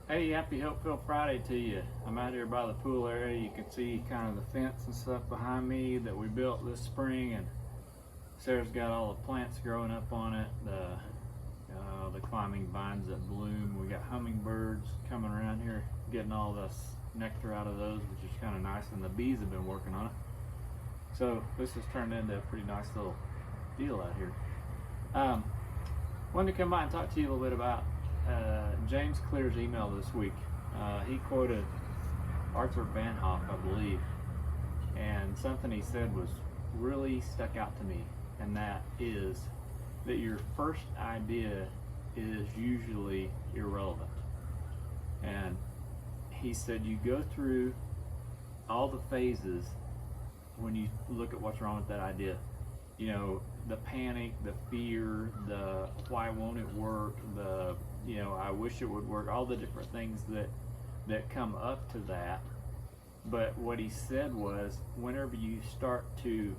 Hey, happy Hopeville Friday to you. I'm out here by the pool area. You can see kind of the fence and stuff behind me that we built this spring, and Sarah's got all the plants growing up on it, the climbing vines that bloom. We got hummingbirds coming around here getting all this nectar out of those, which is kind of nice, and the bees have been working on it. So this has turned into a pretty nice little deal out here. Wanted to come by and talk to you a little bit about James Clear's email this week. He quoted Arthur Banhoff, I believe, and something he said was really stuck out to me, and that is that your first idea is usually irrelevant. And he said you go through all the phases when you look at what's wrong with that idea. You know, the panic, the fear, the why won't it work, the I wish it would work, all the different things that come up to that. But what he said was, whenever you start to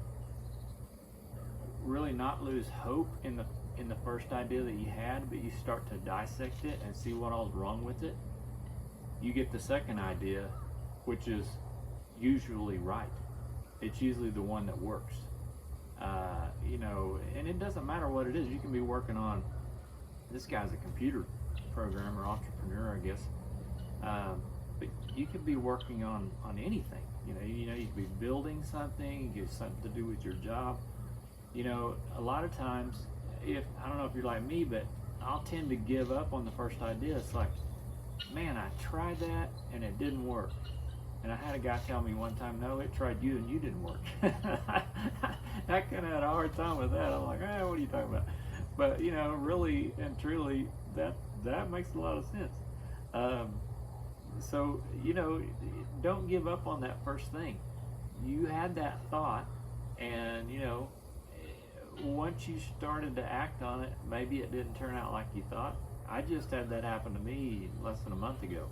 really not lose hope in the first idea that you had, but you start to dissect it and see what all's wrong with it, you get the second idea, which is usually right. It's usually the one that works. And it doesn't matter what it is. You can be working on, this guy's a computer programmer, entrepreneur, I guess. But you could be working on anything. You could be building something, you get something to do with your job. A lot of times, I don't know if you're like me, but I'll tend to give up on the first idea. It's like, man, I tried that and it didn't work. And I had a guy tell me one time, no, it tried you and you didn't work. I kind of had a hard time with that. I'm like, what are you talking about? But, really and truly, that makes a lot of sense. So, don't give up on that first thing. You had that thought, and, once you started to act on it, maybe it didn't turn out like you thought. I just had that happen to me less than a month ago.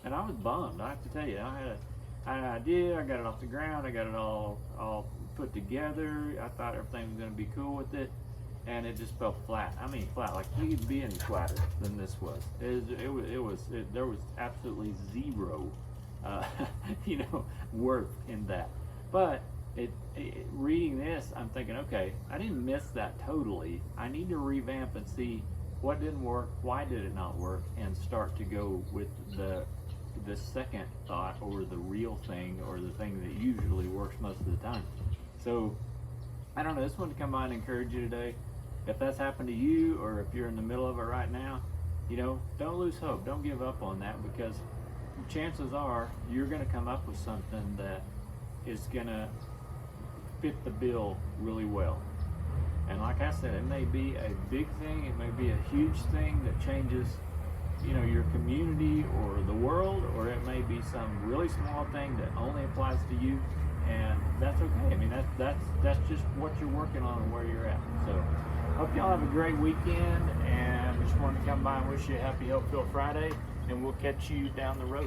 And I was bummed, I have to tell you. I had an idea, I got it off the ground, I got it all put together. I thought everything was going to be cool with it, and it just fell flat. I mean, flat, like you could be any flatter than this was. There was absolutely zero, worth in that. But reading this, I'm thinking, okay, I didn't miss that totally. I need to revamp and see what didn't work, why did it not work, and start to go with the second thought, or the real thing, or the thing that usually works most of the time. So I don't know, just wanted to come by and encourage you today. If that's happened to you, or if you're in the middle of it right now, don't lose hope. Don't give up on that, because chances are you're going to come up with something that is going to fit the bill really well. And like I said, it may be a big thing, it may be a huge thing that changes your community or the world, or it may be some really small thing that only applies to you, and that's okay. I mean, that's just what you're working on and where you're at. So hope y'all have a great weekend, and just wanted to come by and wish you a happy Hopeville Friday, and we'll catch you down the road.